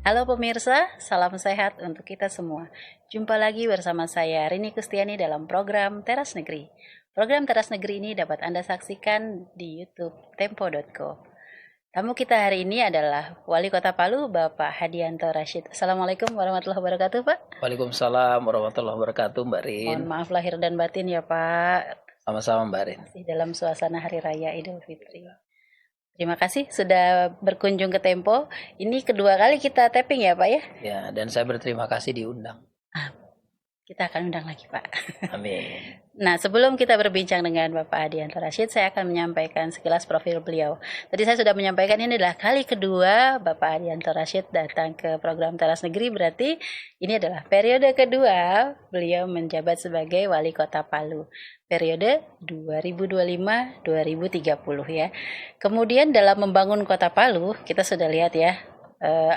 Halo pemirsa, salam sehat untuk kita semua. Jumpa lagi bersama saya Rini Kustiani dalam program Teras Negeri. Program Teras Negeri ini dapat Anda saksikan di YouTube Tempo.co. Tamu kita hari ini adalah Wali Kota Palu, Bapak Hadianto Rashid. Assalamualaikum warahmatullahi wabarakatuh, Pak. Waalaikumsalam warahmatullahi wabarakatuh, Mbak Rin. Mohon maaf lahir dan batin ya, Pak. Sama-sama, Mbak Rin. Masih dalam suasana Hari Raya Idul Fitri. Terima kasih sudah berkunjung ke Tempo. Ini kedua kali kita tapping ya, Pak ya? Ya, dan saya berterima kasih diundang. Kita akan undang lagi, Pak. Amin. Nah, sebelum kita berbincang dengan Bapak Hadianto Rashid, saya akan menyampaikan sekilas profil beliau. Tadi saya sudah menyampaikan ini adalah kali kedua Bapak Hadianto Rashid datang ke program Teras Negeri, berarti ini adalah periode kedua beliau menjabat sebagai Wali Kota Palu. Periode 2025-2030 ya. Kemudian dalam membangun Kota Palu, kita sudah lihat ya,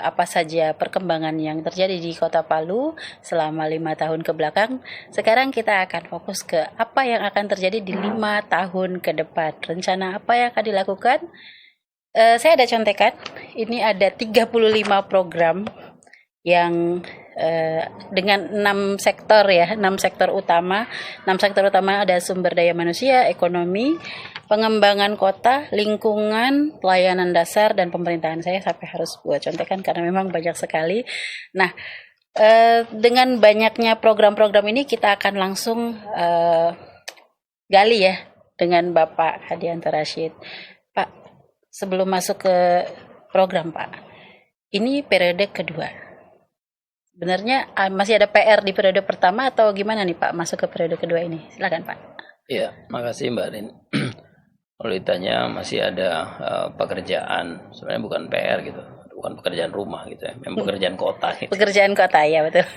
apa saja perkembangan yang terjadi di Kota Palu selama 5 tahun ke belakang. Sekarang kita akan fokus ke apa yang akan terjadi di 5 tahun ke depan. Rencana apa yang akan dilakukan? Saya ada contekan, ini ada 35 program yang dengan 6 sektor ya, 6 sektor utama. 6 sektor utama ada sumber daya manusia, ekonomi, pengembangan kota, lingkungan, pelayanan dasar, dan pemerintahan. Saya sampai harus buat contekan karena memang banyak sekali. Nah, dengan banyaknya program-program ini kita akan langsung gali ya dengan Bapak Hadianto Rashid. Pak, sebelum masuk ke program Pak, ini periode kedua. Sebenarnya masih ada PR di periode pertama atau gimana nih Pak masuk ke periode kedua ini? Silakan Pak. Iya, makasih Mbak Rin. Kalau ditanya masih ada pekerjaan, sebenarnya bukan PR gitu, bukan pekerjaan rumah gitu ya, memang pekerjaan kota. Gitu. Pekerjaan kota ya betul.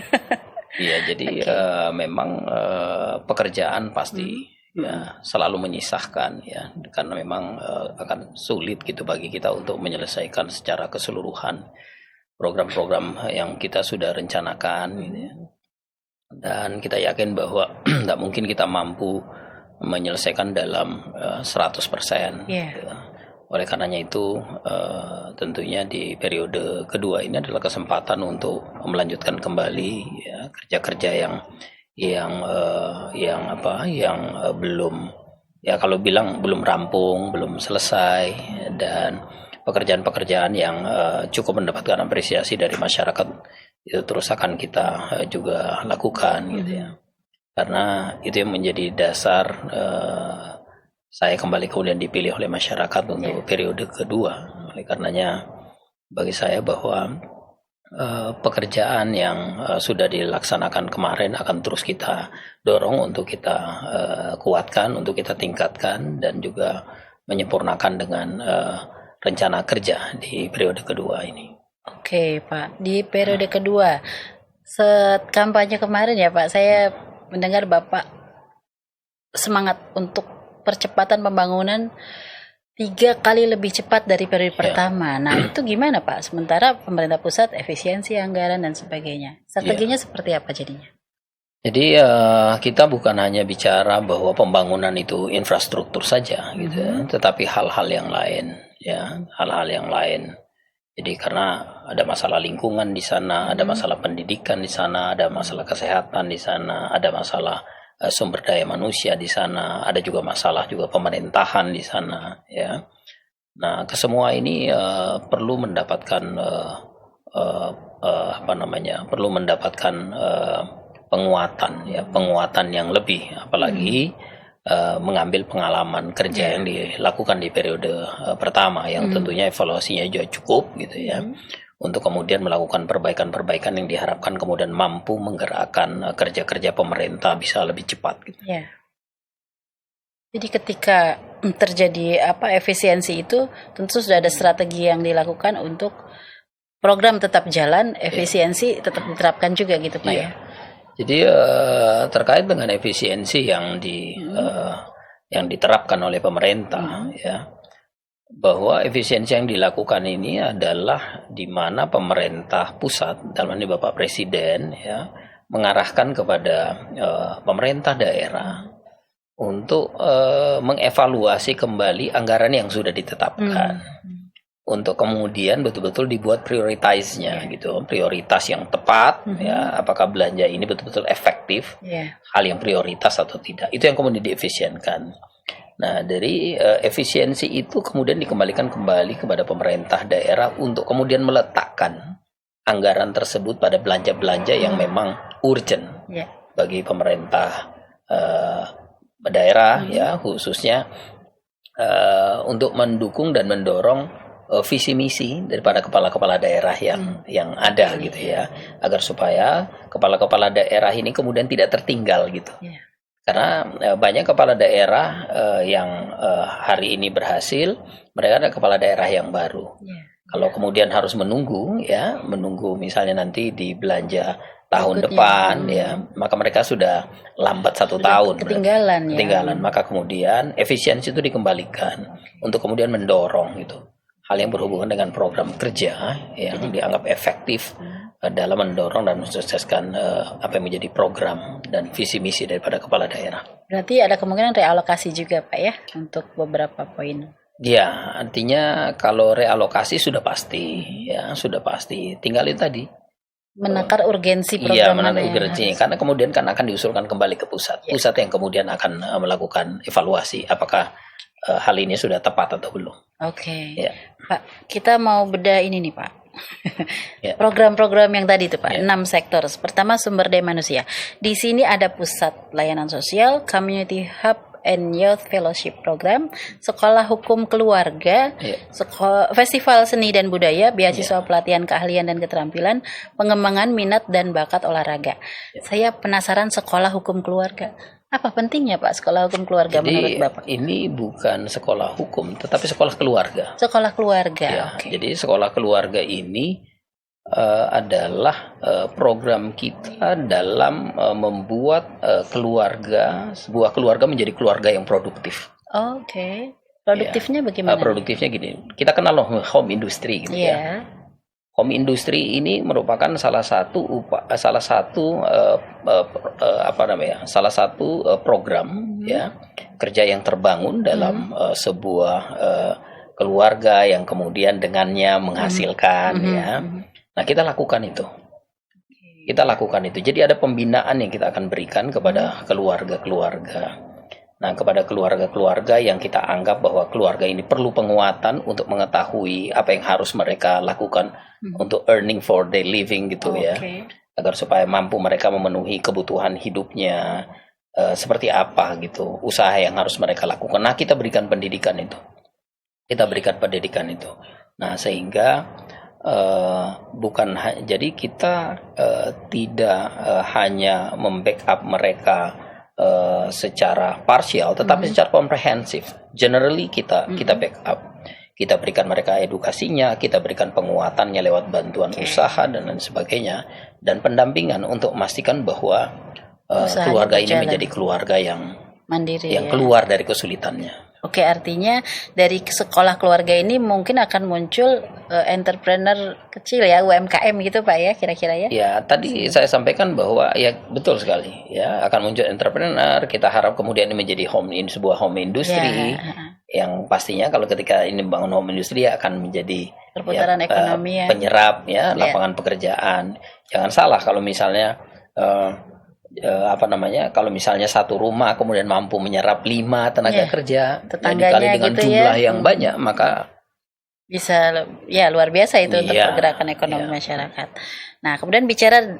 Iya, jadi memang pekerjaan pasti ya selalu menyisahkan ya, karena memang akan sulit gitu bagi kita untuk menyelesaikan secara keseluruhan program-program yang kita sudah rencanakan gitu ya. Dan kita yakin bahwa tidak mungkin kita mampu menyelesaikan dalam 100%. Gitu. Oleh karenanya itu tentunya di periode kedua ini adalah kesempatan untuk melanjutkan kembali ya, kerja-kerja yang belum, ya kalau bilang belum rampung, belum selesai, dan pekerjaan-pekerjaan yang cukup mendapatkan apresiasi dari masyarakat itu terus akan kita juga lakukan gitu ya, karena itu yang menjadi dasar saya kembali kemudian dipilih oleh masyarakat untuk periode kedua. Oleh karenanya bagi saya bahwa pekerjaan yang sudah dilaksanakan kemarin akan terus kita dorong untuk kita kuatkan, untuk kita tingkatkan, dan juga menyempurnakan dengan rencana kerja di periode kedua ini. Oke Pak, di periode kedua, kampanye kemarin ya Pak, saya mendengar Bapak semangat untuk percepatan pembangunan 3 kali lebih cepat dari periode pertama. Nah itu gimana Pak? Sementara pemerintah pusat efisiensi anggaran dan sebagainya. Strateginya seperti apa jadinya? Jadi kita bukan hanya bicara bahwa pembangunan itu infrastruktur saja gitu, tetapi hal-hal yang lain ya, hal-hal yang lain. Jadi karena ada masalah lingkungan di sana, ada masalah pendidikan di sana, ada masalah kesehatan di sana, ada masalah sumber daya manusia di sana, ada juga masalah juga pemerintahan di sana ya. Nah, kesemua ini perlu mendapatkan perlu mendapatkan penguatan yang lebih, apalagi mengambil pengalaman kerja yang dilakukan di periode pertama yang tentunya evaluasinya juga cukup gitu ya, untuk kemudian melakukan perbaikan-perbaikan yang diharapkan kemudian mampu menggerakkan kerja-kerja pemerintah bisa lebih cepat gitu. Ya. Jadi ketika terjadi efisiensi itu tentu sudah ada strategi yang dilakukan untuk program tetap jalan, efisiensi tetap diterapkan juga gitu Pak ya. Jadi terkait dengan efisiensi yang diterapkan oleh pemerintah ya, bahwa efisiensi yang dilakukan ini adalah di mana pemerintah pusat, dalam ini Bapak Presiden ya, mengarahkan kepada pemerintah daerah untuk mengevaluasi kembali anggaran yang sudah ditetapkan untuk kemudian betul-betul dibuat prioritasnya gitu, prioritas yang tepat ya, apakah belanja ini betul-betul efektif, hal yang prioritas atau tidak, itu yang kemudian diefisienkan. Nah, dari efisiensi itu kemudian dikembalikan kembali kepada pemerintah daerah untuk kemudian meletakkan anggaran tersebut pada belanja-belanja yang memang urgent bagi pemerintah daerah ya, khususnya untuk mendukung dan mendorong visi misi daripada kepala-kepala daerah yang ada gitu ya, agar supaya kepala-kepala daerah ini kemudian tidak tertinggal gitu. Karena banyak kepala daerah yang hari ini berhasil, mereka ada kepala daerah yang baru. Kalau kemudian harus menunggu misalnya nanti di belanja tahun depan ya, maka mereka sudah lambat 1 tahun. Ketinggalan. Maka kemudian efisiensi itu dikembalikan untuk kemudian mendorong gitu hal yang berhubungan dengan program kerja yang dianggap efektif dalam mendorong dan mensukseskan apa yang menjadi program dan visi misi daripada kepala daerah. Berarti ada kemungkinan realokasi juga Pak ya untuk beberapa poin. Ya, artinya kalau realokasi sudah pasti ya, sudah pasti. Tinggal itu tadi menakar urgensi program. Iya, menakar urgensi karena kemudian kan akan diusulkan kembali ke pusat. Pusat yang kemudian akan melakukan evaluasi apakah hal ini sudah tepat atau belum. Oke. Pak, kita mau bedah ini nih Pak. Program-program yang tadi itu Pak, 6 sektor. Pertama sumber daya manusia. Di sini ada pusat layanan sosial, community hub and youth fellowship program, sekolah hukum keluarga, festival seni dan budaya, beasiswa pelatihan keahlian dan keterampilan, pengembangan minat dan bakat olahraga. Saya penasaran sekolah hukum keluarga. Apa pentingnya Pak sekolah hukum keluarga menurut Bapak? Ini bukan sekolah hukum, tetapi sekolah keluarga. Sekolah keluarga. Jadi sekolah keluarga ini adalah program kita dalam membuat sebuah keluarga menjadi keluarga yang produktif. Produktifnya bagaimana? Produktifnya gini, kita kenal home industry gitu ya. Home industry ini merupakan salah satu program ya kerja yang terbangun dalam sebuah keluarga yang kemudian dengannya menghasilkan ya. Nah, kita lakukan itu. Jadi ada pembinaan yang kita akan berikan kepada keluarga-keluarga. Nah, kepada keluarga-keluarga yang kita anggap bahwa keluarga ini perlu penguatan untuk mengetahui apa yang harus mereka lakukan untuk earning for their living gitu ya. Agar supaya mampu mereka memenuhi kebutuhan hidupnya seperti apa gitu. Usaha yang harus mereka lakukan. Nah, kita berikan pendidikan itu. Nah, sehingga jadi kita tidak hanya membackup mereka secara parsial, tetapi secara komprehensif. Generally kita backup, kita berikan mereka edukasinya, kita berikan penguatannya lewat bantuan usaha dan lain sebagainya, dan pendampingan untuk memastikan bahwa keluarga ini menjadi keluarga yang mandiri, yang keluar dari kesulitannya. Artinya dari sekolah keluarga ini mungkin akan muncul entrepreneur kecil ya, UMKM gitu Pak ya, kira-kira ya? Ya, tadi saya sampaikan bahwa ya betul sekali ya, akan muncul entrepreneur. Kita harap kemudian ini menjadi sebuah home industry yang pastinya kalau ketika ini membangun home industry akan menjadi perputaran ekonomi penyerap lapangan pekerjaan. Jangan salah kalau misalnya kalau misalnya satu rumah kemudian mampu menyerap 5 tenaga kerja, dikali dengan gitu jumlah yang banyak, maka bisa luar biasa itu untuk pergerakan ekonomi masyarakat. Nah, kemudian bicara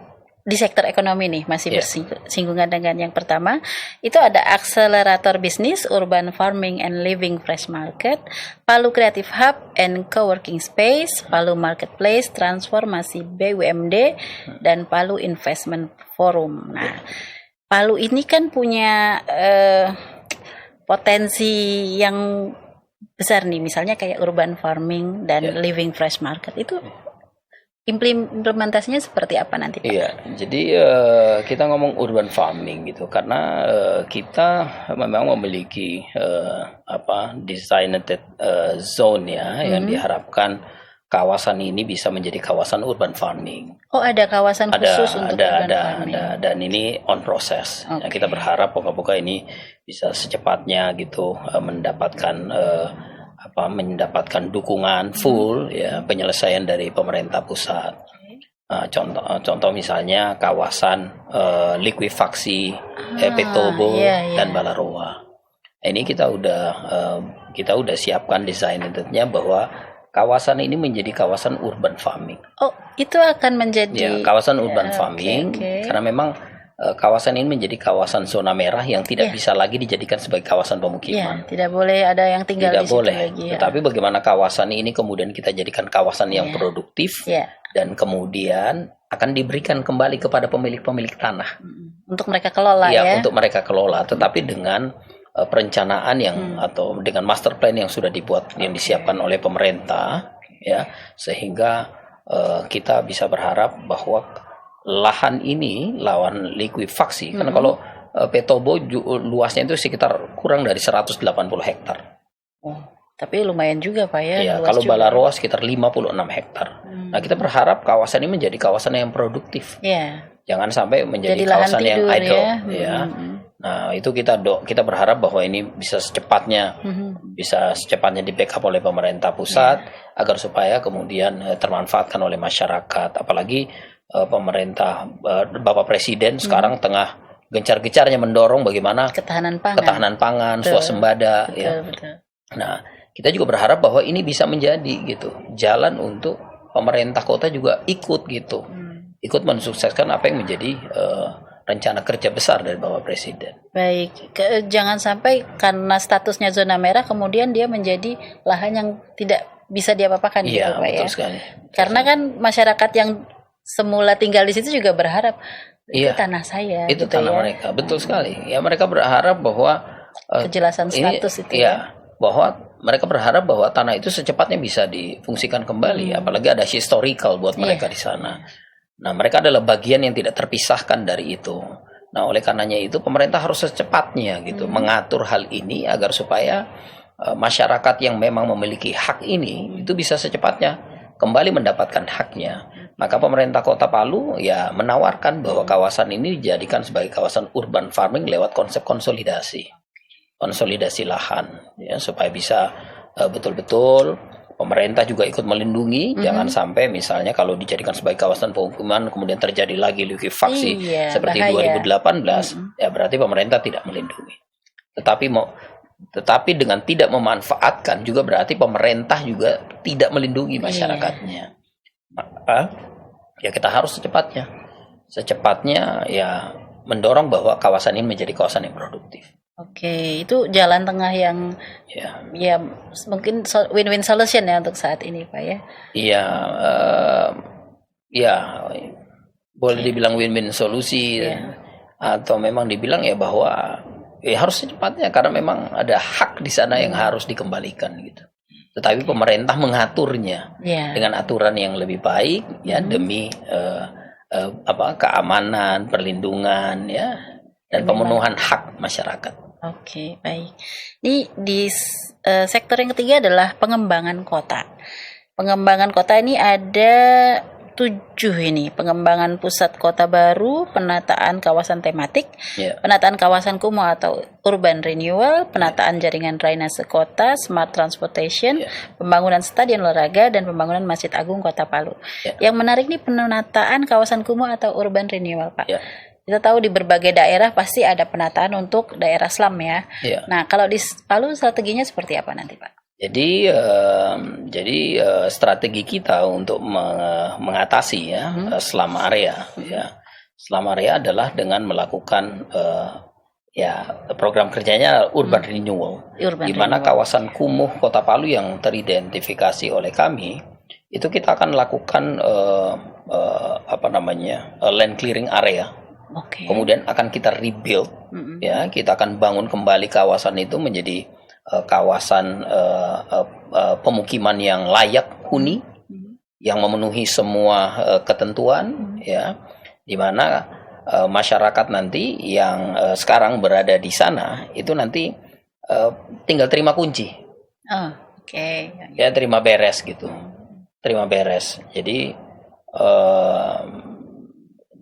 di sektor ekonomi nih, masih bersinggungan dengan yang pertama, itu ada akselerator bisnis, urban farming and living fresh market, Palu Creative Hub and Coworking Space, Palu Marketplace, transformasi BUMD, dan Palu Investment Forum. Nah, Palu ini kan punya potensi yang besar nih, misalnya kayak urban farming dan living fresh market. Itu implementasinya seperti apa nanti Pak? Iya, jadi kita ngomong urban farming gitu karena kita memang memiliki designated zone ya, yang diharapkan kawasan ini bisa menjadi kawasan urban farming. Ada kawasan khusus untuk urban farming. Dan ini on process. Ya, kita berharap moga-moga ini bisa secepatnya gitu mendapatkan mendapatkan dukungan full ya penyelesaian dari pemerintah pusat. Contoh misalnya kawasan likuifaksi Petobo dan Balaroa. Ini kita udah siapkan desain intentnya bahwa kawasan ini menjadi kawasan urban farming. Oh, itu akan menjadi kawasan urban farming karena memang kawasan ini menjadi kawasan zona merah yang tidak bisa lagi dijadikan sebagai kawasan pemukiman. Tidak boleh ada yang tinggal di situ lagi. Tetapi bagaimana kawasan ini kemudian kita jadikan kawasan yang produktif dan kemudian akan diberikan kembali kepada pemilik-pemilik tanah untuk mereka kelola untuk mereka kelola, tetapi dengan perencanaan yang atau dengan master plan yang sudah dibuat, yang disiapkan oleh pemerintah ya, sehingga kita bisa berharap bahwa lahan ini lawan likuifaksi karena kalau Petobo luasnya itu sekitar kurang dari 180 hektar. Tapi lumayan juga Pak ya. Kalau Balaroa sekitar 56 hektar. Nah, kita berharap kawasan ini menjadi kawasan yang produktif. Jangan sampai menjadi kawasan yang idle Nah, itu kita berharap bahwa ini bisa secepatnya di backup oleh pemerintah pusat agar supaya kemudian termanfaatkan oleh masyarakat, apalagi pemerintah Bapak Presiden sekarang tengah gencar-gencarnya mendorong bagaimana ketahanan pangan, swasembada betul. Nah, kita juga berharap bahwa ini bisa menjadi gitu jalan untuk pemerintah kota juga ikut ikut mensukseskan apa yang menjadi rencana kerja besar dari Bapak Presiden. Baik, jangan sampai karena statusnya zona merah kemudian dia menjadi lahan yang tidak bisa diapa-apakan gitu Pak betul sekali. Karena kan masyarakat yang semula tinggal di situ juga berharap itu tanah saya. Itu tanah mereka, betul sekali. Ya, mereka berharap bahwa kejelasan status bahwa mereka berharap bahwa tanah itu secepatnya bisa difungsikan kembali, apalagi ada historical buat mereka di sana. Nah, mereka adalah bagian yang tidak terpisahkan dari itu. Nah, oleh karenanya itu pemerintah harus secepatnya mengatur hal ini agar supaya masyarakat yang memang memiliki hak ini itu bisa secepatnya kembali mendapatkan haknya. Maka pemerintah Kota Palu menawarkan bahwa kawasan ini dijadikan sebagai kawasan urban farming lewat konsep konsolidasi lahan supaya bisa betul-betul pemerintah juga ikut melindungi. Jangan sampai misalnya kalau dijadikan sebagai kawasan pemukiman kemudian terjadi lagi likuifaksi seperti bahaya. 2018 berarti pemerintah tidak melindungi. Tetapi dengan tidak memanfaatkan juga berarti pemerintah juga tidak melindungi masyarakatnya. Maka kita harus secepatnya mendorong bahwa kawasan ini menjadi kawasan yang produktif. Oke, itu jalan tengah yang mungkin win-win solution ya untuk saat ini Pak ya. Boleh dibilang win-win solusi atau memang dibilang bahwa harus secepatnya karena memang ada hak di sana yang harus dikembalikan gitu. Tetapi pemerintah mengaturnya dengan aturan yang lebih baik demi keamanan, perlindungan dan pemenuhan hak masyarakat. Oke, baik. Ini di sektor yang ketiga adalah pengembangan kota. Pengembangan kota ini ada 7 ini. Pengembangan pusat kota baru, penataan kawasan tematik, penataan kawasan kumuh atau urban renewal, penataan jaringan drainase kota, smart transportation, pembangunan stadion olahraga, dan pembangunan Masjid Agung Kota Palu. Yang menarik nih penataan kawasan kumuh atau urban renewal, Pak. Kita tahu di berbagai daerah pasti ada penataan untuk daerah slum ya. Nah, kalau di Palu strateginya seperti apa nanti, Pak? Jadi strategi kita untuk mengatasi slum area slum area adalah dengan melakukan program kerjanya urban renewal, di mana kawasan kumuh Kota Palu yang teridentifikasi oleh kami itu kita akan lakukan land clearing area. Kemudian akan kita rebuild, kita akan bangun kembali kawasan itu menjadi kawasan pemukiman yang layak huni, yang memenuhi semua ketentuan, di mana masyarakat nanti yang sekarang berada di sana itu nanti tinggal terima kunci, terima beres gitu, terima beres. Jadi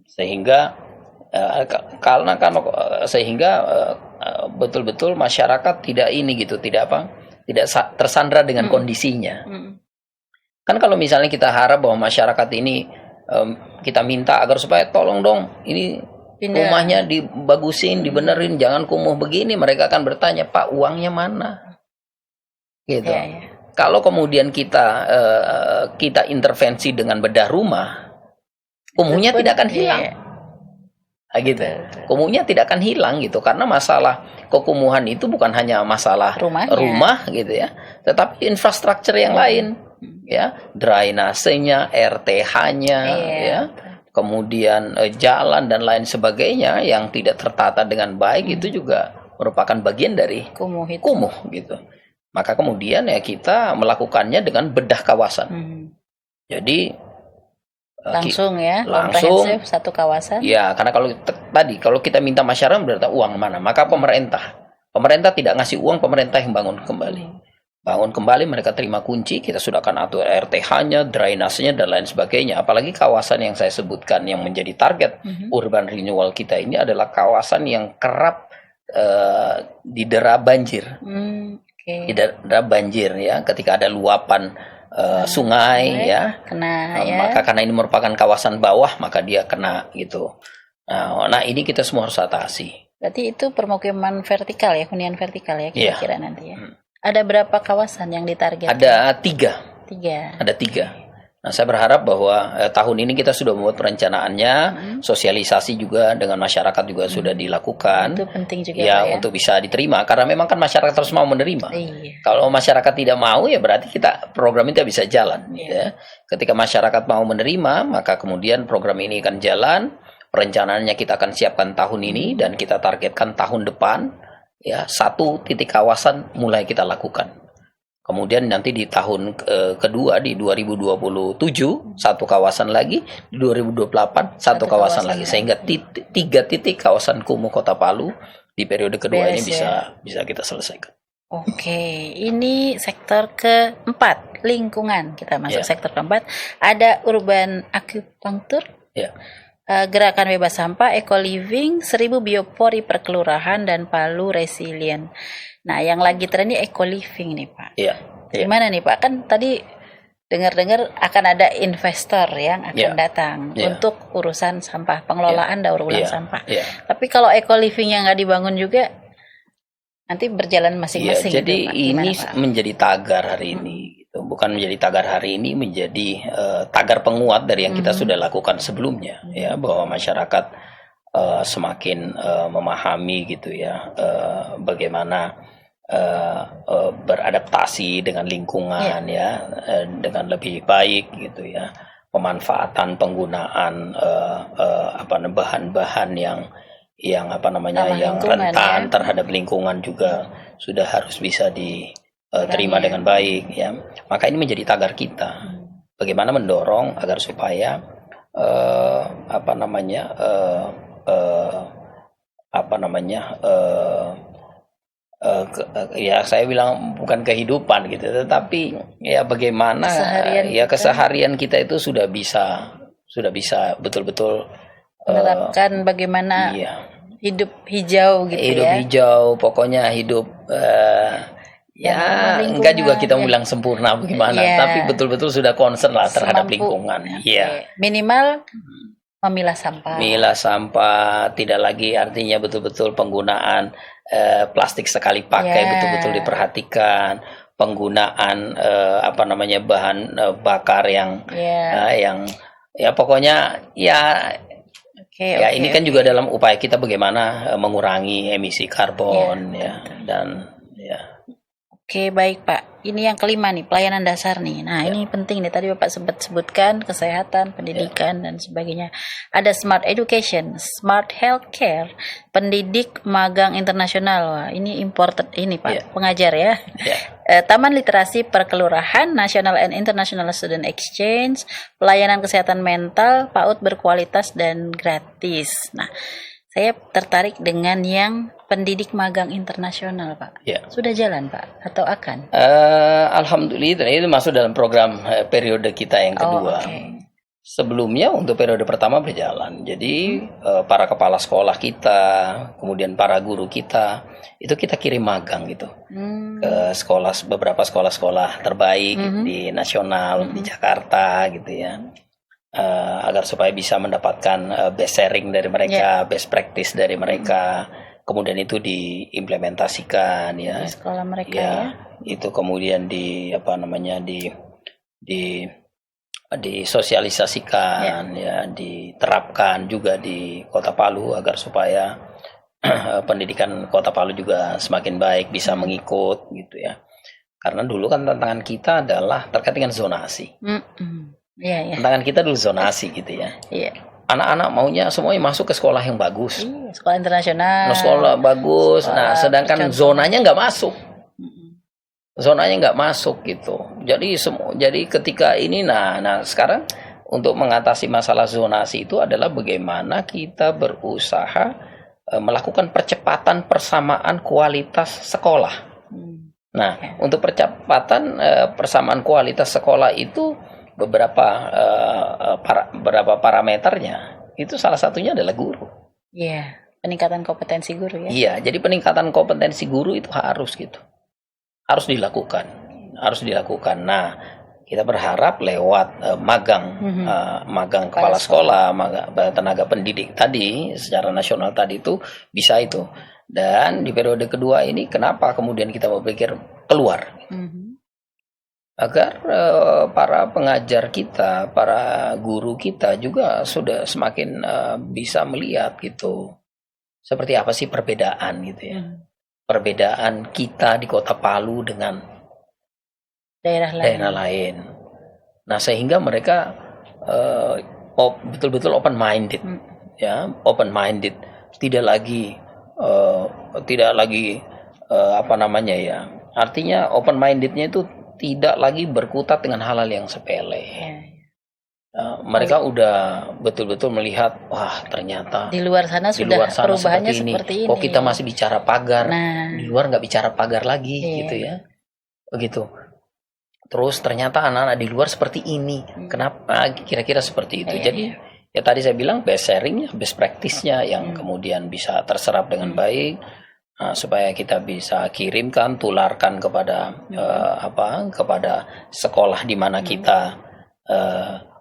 sehingga betul-betul masyarakat tidak tersandra dengan kondisinya. Kan kalau misalnya kita harap bahwa masyarakat ini kita minta agar supaya tolong dong ini rumahnya dibagusin, dibenerin, jangan kumuh begini, mereka akan bertanya, Pak, uangnya mana? Gitu. Kalau kemudian kita intervensi dengan bedah rumah, kumuhnya tidak akan hilang. Gitu. Kumuhnya tidak akan hilang gitu, karena masalah kekumuhan itu bukan hanya masalah rumah gitu ya, tetapi infrastruktur yang lain. Ya, drainasenya, RTH-nya, ya, kemudian jalan dan lain sebagainya yang tidak tertata dengan baik itu juga merupakan bagian dari kumuh gitu. Maka kemudian ya kita melakukannya dengan bedah kawasan. Jadi langsung satu kawasan. Ya, karena kalau kita minta masyarakat berarti uang mana, maka pemerintah tidak ngasih uang, pemerintah yang bangun kembali, mereka terima kunci, kita sudah akan atur RTH-nya, drainasenya dan lain sebagainya. Apalagi kawasan yang saya sebutkan yang menjadi target urban renewal kita ini adalah kawasan yang kerap didera banjir. Didera banjir ya, ketika ada luapan sungai ya, maka karena ini merupakan kawasan bawah maka dia kena gitu. Nah ini kita semua harus atasi. Berarti itu permukiman vertikal ya, hunian vertikal ya kira-kira nanti ya. Ada berapa kawasan yang ditarget? Ada tiga. Nah, saya berharap bahwa tahun ini kita sudah membuat perencanaannya, sosialisasi juga dengan masyarakat juga sudah dilakukan. Itu penting juga ya, untuk bisa diterima, karena memang kan masyarakat harus mau menerima. Kalau masyarakat tidak mau ya berarti program ini tidak bisa jalan. Ya. Ketika masyarakat mau menerima, maka kemudian program ini akan jalan. Perencanaannya kita akan siapkan tahun ini dan kita targetkan tahun depan. Ya, 1 titik kawasan mulai kita lakukan. Kemudian nanti di tahun kedua di 2027 1 kawasan lagi, di 2028 1 kawasan lagi, sehingga 3 titik kawasan kumuh Kota Palu di periode kedua ini bisa kita selesaikan. Oke, ini sektor keempat, lingkungan. Kita masuk sektor keempat. Ada urban acupuncture. Gerakan bebas sampah, eco living, 1000 biopori per kelurahan dan Palu resilient. Nah, yang lagi tren ini eco living nih, Pak. Gimana nih, Pak? Kan tadi dengar-dengar akan ada investor yang akan datang untuk urusan sampah, pengelolaan daur ulang sampah. Tapi kalau eco living yang nggak dibangun juga, nanti berjalan masing-masing. Jadi gitu, ini menjadi tagar hari ini. Bukan menjadi tagar hari ini, menjadi tagar penguat dari yang kita sudah lakukan sebelumnya, ya, bahwa masyarakat semakin memahami gitu ya, bagaimana beradaptasi dengan lingkungan dengan lebih baik gitu ya, pemanfaatan penggunaan bahan-bahan yang yang rentan terhadap lingkungan juga sudah harus bisa diterima dengan baik ya. Maka ini menjadi tagar kita. Bagaimana mendorong agar supaya ya saya bilang bukan kehidupan gitu, tetapi ya bagaimana keseharian kita itu sudah bisa betul-betul menerapkan bagaimana hidup hijau gitu, hidup hijau, pokoknya hidup enggak juga kita bilang sempurna bagaimana, tapi betul-betul sudah concern lah terhadap lingkungan. Minimal memilah sampah tidak lagi artinya betul-betul penggunaan plastik sekali pakai betul-betul diperhatikan, penggunaan bahan bakar yang pokoknya ini kan juga dalam upaya kita bagaimana mengurangi emisi karbon dan. Oke, baik Pak. Ini yang kelima nih, pelayanan dasar nih. Nah, ini penting nih. Tadi Bapak sempat sebutkan kesehatan, pendidikan, dan sebagainya. Ada smart education, smart healthcare, pendidik magang internasional. Wah, ini important ini Pak, pengajar ya. Taman literasi perkelurahan, national and international student exchange, pelayanan kesehatan mental, PAUD berkualitas dan gratis. Nah, saya tertarik dengan yang pendidik magang internasional, Pak. Sudah jalan, Pak, atau akan? Alhamdulillah, itu masuk dalam program periode kita yang kedua. Sebelumnya untuk periode pertama berjalan. Jadi para kepala sekolah kita, kemudian para guru kita, itu kita kirim magang gitu ke sekolah, beberapa sekolah-sekolah terbaik di nasional di Jakarta gitu ya, agar supaya bisa mendapatkan best sharing dari mereka, best practice dari mereka, kemudian itu diimplementasikan ya di sekolah mereka ya, ya. itu kemudian disosialisasikan ya, diterapkan juga di Kota Palu agar supaya pendidikan Kota Palu juga semakin baik, bisa mengikut gitu ya. Karena dulu kan tantangan kita adalah terkait dengan zonasi. Iya. Tantangan kita dulu zonasi gitu ya. Iya. Anak-anak maunya semuanya masuk ke sekolah yang bagus. Iya, sekolah internasional. Sekolah bagus. Sekolah sedangkan zonanya nggak masuk. Zonanya nggak masuk gitu. Jadi ketika ini, nah sekarang untuk mengatasi masalah zonasi itu adalah bagaimana kita berusaha melakukan percepatan persamaan kualitas sekolah. Nah, untuk percepatan persamaan kualitas sekolah itu beberapa parameternya. Itu salah satunya adalah guru. Iya, peningkatan kompetensi guru ya. Iya, jadi peningkatan kompetensi guru itu harus gitu. Harus dilakukan. Nah, kita berharap lewat magang kepala sekolah, tenaga pendidik tadi secara nasional tadi itu bisa itu. Dan di periode kedua ini kenapa kemudian kita berpikir keluar? Agar para pengajar kita, para guru kita juga sudah semakin bisa melihat gitu. Seperti apa sih perbedaan gitu ya. Perbedaan kita di Kota Palu dengan daerah lain. Nah, sehingga mereka betul-betul open minded, ya, open minded, tidak lagi artinya open mindednya itu tidak lagi berkutat dengan hal-hal yang sepele. Mereka udah betul-betul melihat, wah ternyata di luar sana perubahannya seperti ini. Kok kita masih bicara pagar, di luar nggak bicara pagar lagi, gitu ya, begitu. Terus ternyata anak-anak di luar seperti ini, kenapa? Kira-kira seperti itu. Jadi ya tadi saya bilang best sharingnya, best practice-nya yang kemudian bisa terserap dengan baik, supaya kita bisa kirimkan, tularkan kepada kepada sekolah di mana kita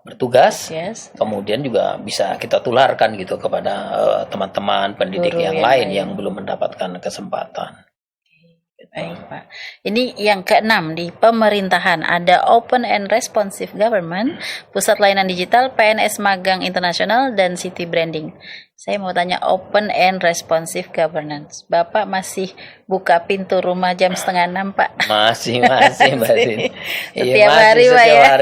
bertugas, kemudian juga bisa kita tularkan gitu kepada teman-teman pendidik yang lain yang belum mendapatkan kesempatan. Baik, Pak. Ini yang keenam di pemerintahan ada Open and Responsive Government, Pusat Layanan Digital, PNS Magang Internasional, dan City Branding. Saya mau tanya Open and Responsive Governance. Bapak masih buka pintu rumah jam 5:30, Pak? Masih Mbak Sin. Setiap hari, Pak ya?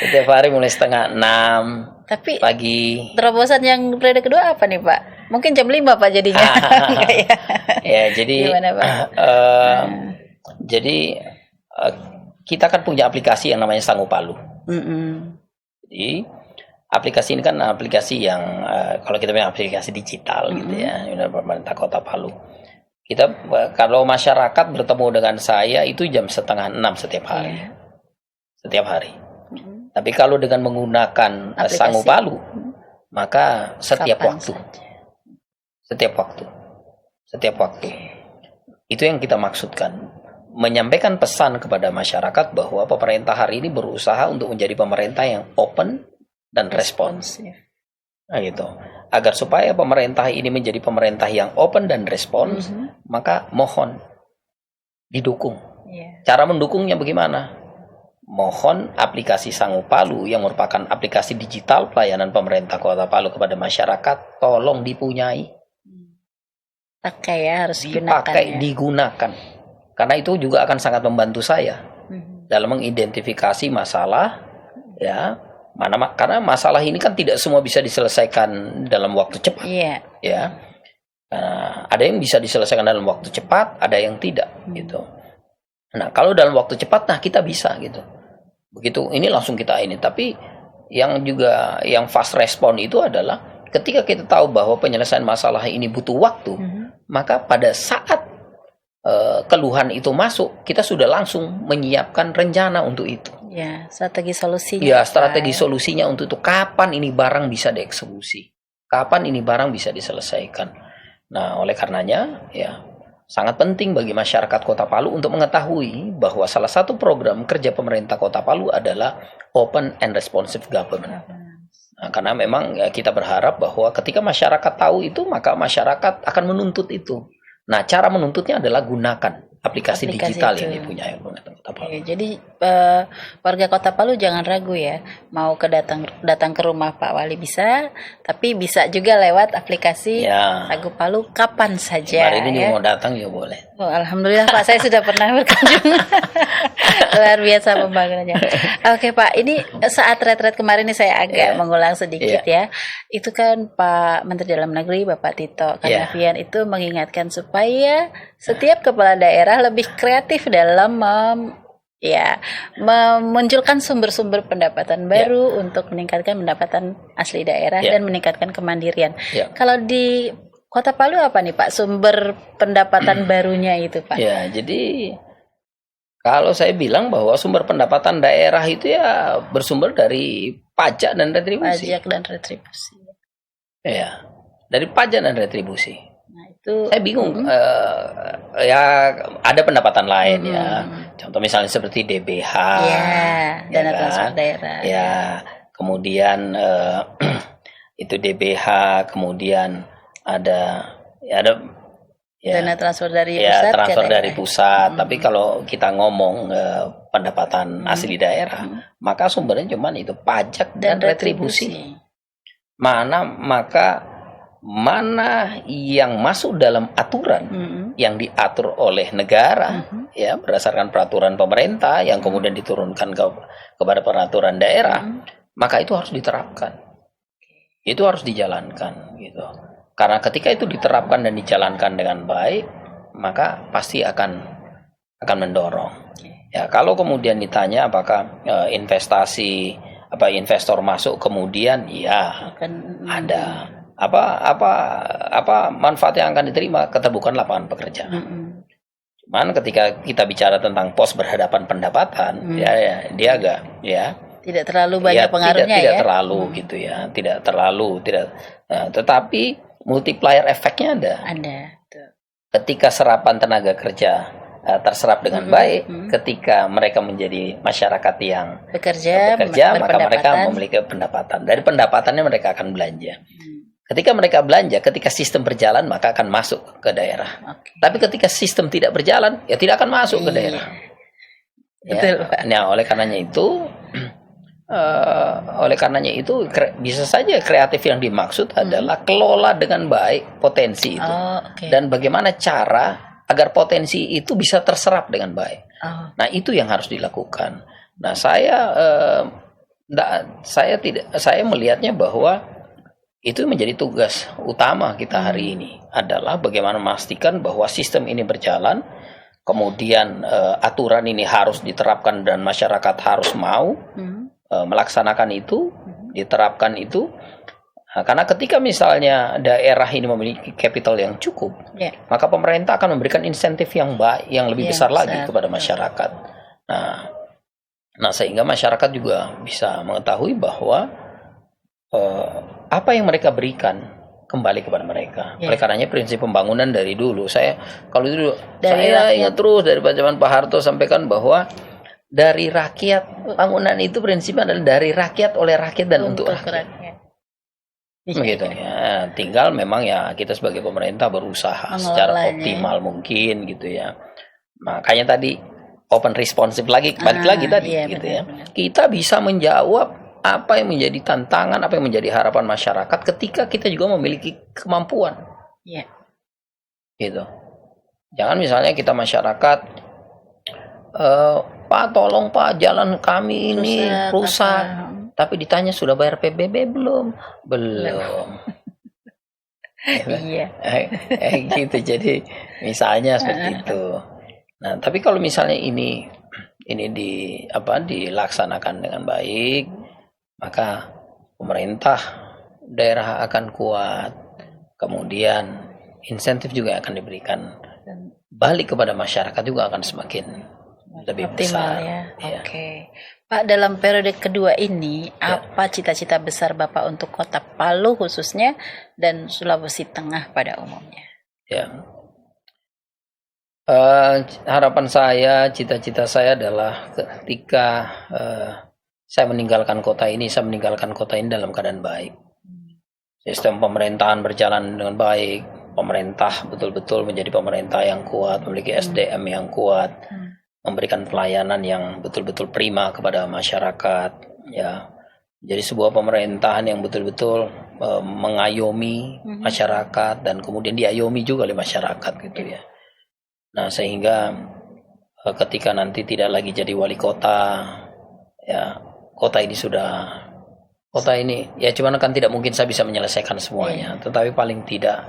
Setiap hari mulai 5:30. Tapi pagi. Terobosan yang periode kedua apa nih, Pak? Mungkin jam 5 Pak jadinya. Ya, jadi gimana, Pak? Jadi kita kan punya aplikasi yang namanya Sanggup Palu. Jadi aplikasi ini kan aplikasi yang kalau kita bilang aplikasi digital gitu ya, pemerintah Kota Palu. Kita kalau masyarakat bertemu dengan saya itu jam 5:30 setiap hari. Setiap hari. Tapi kalau dengan menggunakan Sanggup Palu, maka setiap waktu. Setiap waktu. Itu yang kita maksudkan. Menyampaikan pesan kepada masyarakat bahwa pemerintah hari ini berusaha untuk menjadi pemerintah yang open dan responsif. Nah, gitu. Agar supaya pemerintah ini menjadi pemerintah yang open dan respons, maka mohon didukung. Cara mendukungnya bagaimana? Mohon aplikasi Sanggup Palu yang merupakan aplikasi digital pelayanan pemerintah Kota Palu kepada masyarakat, tolong dipunyai. Harus digunakan. Karena itu juga akan sangat membantu saya dalam mengidentifikasi masalah, ya. Karena masalah ini kan tidak semua bisa diselesaikan dalam waktu cepat. Ya. Ada yang bisa diselesaikan dalam waktu cepat, ada yang tidak gitu. Nah, kalau dalam waktu cepat, kita bisa gitu. Begitu ini langsung kita ini. Tapi yang fast respon itu adalah ketika kita tahu bahwa penyelesaian masalah ini butuh waktu, maka pada saat keluhan itu masuk, kita sudah langsung menyiapkan rencana untuk itu. Ya, strategi solusinya. Ya, strategi solusinya untuk itu kapan ini barang bisa dieksekusi, kapan ini barang bisa diselesaikan. Nah, oleh karenanya ya sangat penting bagi masyarakat Kota Palu untuk mengetahui bahwa salah satu program kerja pemerintah Kota Palu adalah Open and Responsive Government. Nah, karena memang ya, kita berharap bahwa ketika masyarakat tahu itu, maka masyarakat akan menuntut itu. Nah, cara menuntutnya adalah gunakan aplikasi digital itu. yang dipunyai pemerintah Kota Palu. Oke, jadi warga Kota Palu jangan ragu ya, mau datang ke rumah Pak Wali bisa, tapi bisa juga lewat aplikasi Ya. Lagu Palu kapan saja. Hari ini ya. mau datang ya boleh. Oh, alhamdulillah Pak, saya sudah pernah berkunjung. Luar biasa pembangunannya. Oke Pak, ini saat retret kemarin ini saya agak mengulang sedikit ya. Itu kan Pak Menteri Dalam Negeri Bapak Tito Karnavian itu mengingatkan supaya setiap kepala daerah lebih kreatif dalam memunculkan sumber-sumber pendapatan baru untuk meningkatkan pendapatan asli daerah dan meningkatkan kemandirian. Kalau di Kota Palu apa nih Pak sumber pendapatan barunya itu Pak? Ya, jadi kalau saya bilang bahwa sumber pendapatan daerah itu ya bersumber dari pajak dan retribusi. Pajak dan retribusi. Ya, dari pajak dan retribusi. Nah, itu saya bingung. Ya ada pendapatan lain ya. Contoh misalnya seperti DBH. Ya, dana transfer daerah. Ya, kemudian itu DBH, kemudian ada dana transfer dari pusat. Transfer dari pusat. Tapi kalau kita ngomong pendapatan asli daerah, maka sumbernya cuma itu pajak dan retribusi. Mana yang masuk dalam aturan yang diatur oleh negara ya berdasarkan peraturan pemerintah yang kemudian diturunkan kepada peraturan daerah, maka itu harus diterapkan. Itu harus dijalankan gitu. Karena ketika itu diterapkan dan dijalankan dengan baik, maka pasti akan mendorong. Ya, kalau kemudian ditanya apakah investor masuk kemudian ya ada apa manfaat yang akan diterima, keterbukaan lapangan pekerjaan. Cuman ketika kita bicara tentang pos berhadapan pendapatan, dia agak tidak terlalu banyak pengaruhnya tidak terlalu gitu ya, tetapi multiplier efeknya ada. Ketika serapan tenaga kerja terserap dengan baik, ketika mereka menjadi masyarakat yang bekerja maka mereka memiliki pendapatan. Dari pendapatannya mereka akan belanja. Ketika mereka belanja, ketika sistem berjalan maka akan masuk ke daerah. Tapi ketika sistem tidak berjalan, ya tidak akan masuk ke daerah. Betul. Nah, oleh karenanya itu bisa saja kreatif yang dimaksud adalah kelola dengan baik potensi itu dan bagaimana cara agar potensi itu bisa terserap dengan baik. Nah, itu yang harus dilakukan. Nah, saya melihatnya bahwa itu menjadi tugas utama kita hari ini adalah bagaimana memastikan bahwa sistem ini berjalan, kemudian aturan ini harus diterapkan dan masyarakat harus mau melaksanakan itu, diterapkan itu. Nah, karena ketika misalnya daerah ini memiliki capital yang cukup, maka pemerintah akan memberikan insentif yang lebih besar lagi kepada masyarakat. Nah, sehingga masyarakat juga bisa mengetahui bahwa apa yang mereka berikan kembali kepada mereka. Oleh karenanya prinsip pembangunan dari dulu saya ingat terus dari zaman Pak Harto sampaikan bahwa dari rakyat, bangunan itu prinsipnya adalah dari rakyat, oleh rakyat dan untuk rakyat. Begitu ya. Tinggal memang ya kita sebagai pemerintah berusaha secara optimal mungkin gitu ya. Makanya tadi open responsive balik lagi tadi gitu ya. Kita bisa menjawab apa yang menjadi tantangan, apa yang menjadi harapan masyarakat ketika kita juga memiliki kemampuan. Gitu. Jangan misalnya kita masyarakat Pak, tolong Pak, jalan kami ini rusak. Tapi ditanya sudah bayar PBB belum? Belum. Gitu. Jadi misalnya seperti itu. Nah, tapi kalau misalnya ini dilaksanakan dengan baik, maka pemerintah daerah akan kuat. Kemudian insentif juga akan diberikan balik kepada masyarakat juga akan semakin lebih optimal besar. ya. Oke. Pak, dalam periode kedua ini, Ya. apa cita-cita besar Bapak untuk Kota Palu khususnya dan Sulawesi Tengah pada umumnya? Ya. Harapan saya, cita-cita saya adalah ketika saya meninggalkan kota ini dalam keadaan baik. Sistem pemerintahan berjalan dengan baik, pemerintah betul-betul menjadi pemerintah yang kuat, memiliki SDM yang kuat, memberikan pelayanan yang betul-betul prima kepada masyarakat, ya. Jadi sebuah pemerintahan yang betul-betul mengayomi masyarakat dan kemudian diayomi juga oleh masyarakat gitu ya. Nah, sehingga ketika nanti tidak lagi jadi wali kota, ya, kota ini ya cuman kan tidak mungkin saya bisa menyelesaikan semuanya, tetapi paling tidak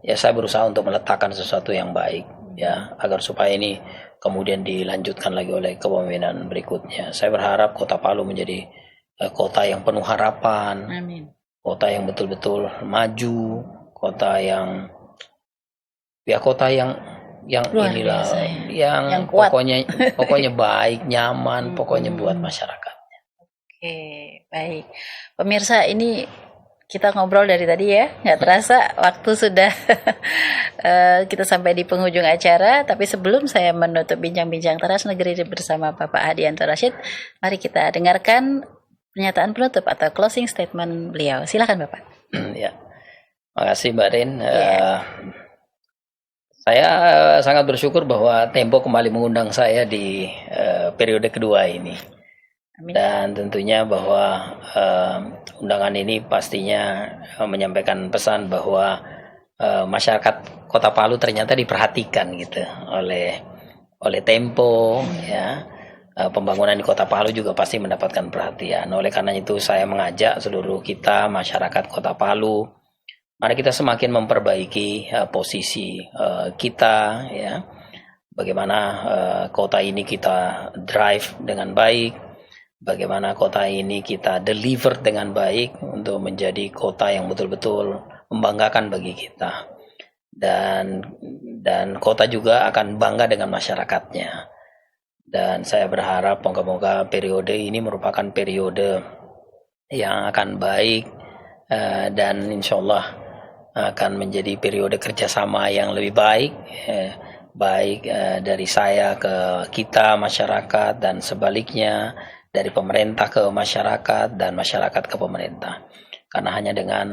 ya saya berusaha untuk meletakkan sesuatu yang baik, ya, agar supaya ini kemudian dilanjutkan lagi oleh kepemimpinan berikutnya. Saya berharap Kota Palu menjadi kota yang penuh harapan, Amin. kota yang betul-betul maju, kota yang Luar inilah biasa, yang kuat. pokoknya baik, nyaman, pokoknya buat masyarakat. Oke, baik. Pemirsa, ini kita ngobrol dari tadi ya, nggak terasa waktu sudah kita sampai di penghujung acara. Tapi sebelum saya menutup bincang-bincang Teras Negeri bersama Bapak Hadianto Rashid, mari kita dengarkan pernyataan penutup atau closing statement beliau. Silakan Bapak. Ya, makasih Mbak Rin. Saya sangat bersyukur bahwa Tempo kembali mengundang saya di periode kedua ini. Amin. Dan tentunya bahwa undangan ini pastinya menyampaikan pesan bahwa masyarakat Kota Palu ternyata diperhatikan gitu oleh Tempo, ya. Pembangunan di Kota Palu juga pasti mendapatkan perhatian. Oleh karena itu saya mengajak seluruh kita masyarakat Kota Palu, mari kita semakin memperbaiki posisi kita, ya. Bagaimana kota ini kita drive dengan baik, bagaimana kota ini kita deliver dengan baik untuk menjadi kota yang betul-betul membanggakan bagi kita. Dan kota juga akan bangga dengan masyarakatnya. Dan saya berharap moga-moga periode ini merupakan periode yang akan baik dan insya Allah akan menjadi periode kerjasama yang lebih baik, dari saya ke kita masyarakat dan sebaliknya dari pemerintah ke masyarakat dan masyarakat ke pemerintah. Karena hanya dengan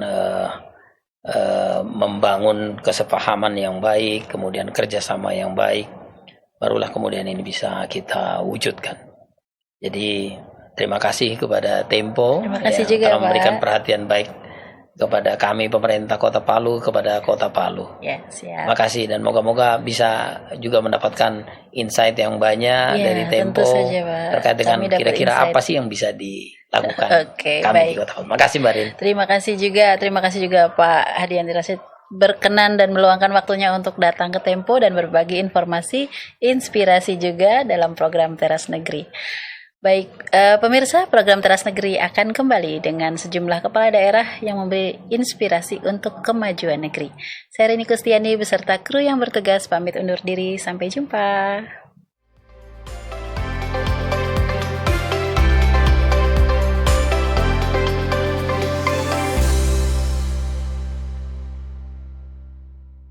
membangun kesepahaman yang baik, kemudian kerjasama yang baik, barulah kemudian ini bisa kita wujudkan. Jadi terima kasih kepada Tempo kasih juga, telah Pak. memberikan perhatian baik kepada kami pemerintah Kota Palu, kepada Kota Palu. Ya, siap. Terima kasih dan moga-moga bisa juga mendapatkan insight yang banyak dari Tempo saja, Pak. terkait dengan Kami dapat kira-kira insight. apa sih yang bisa dilakukan Oke, kami baik. di Kota Palu. Makasih Mbak Rin. Terima kasih juga Pak Hadianto Rashid berkenan dan meluangkan waktunya untuk datang ke Tempo dan berbagi informasi, inspirasi juga dalam program Teras Negeri. Baik, pemirsa, program Teras Negeri akan kembali dengan sejumlah kepala daerah yang memberi inspirasi untuk kemajuan negeri. Saya Rini Kustiani beserta kru yang bertugas pamit undur diri. Sampai jumpa.